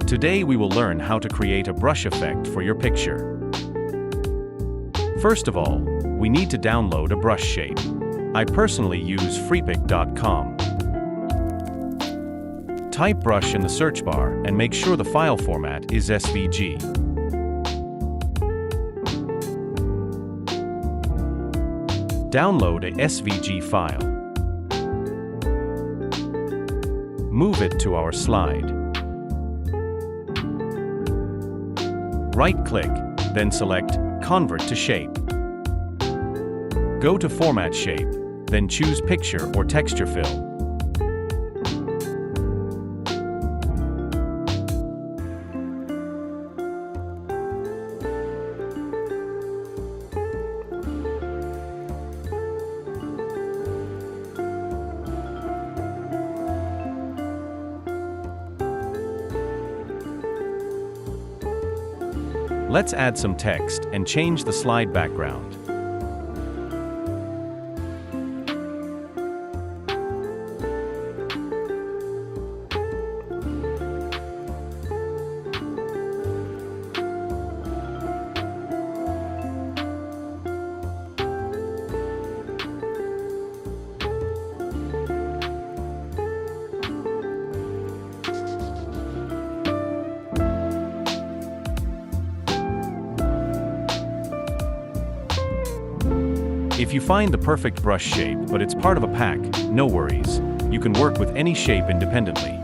Today we will learn how to create a brush effect for your picture. First of all, we need to download a brush shape. I personally use freepik.com. Type brush in the search bar and make sure the file format is SVG. Download a SVG file. Move it to our slide. Right-click, then select Convert to Shape. Go to Format Shape, then choose Picture or Texture Fill. Let's add some text and change the slide background. If you find the perfect brush shape but it's part of a pack, no worries. You can work with any shape independently.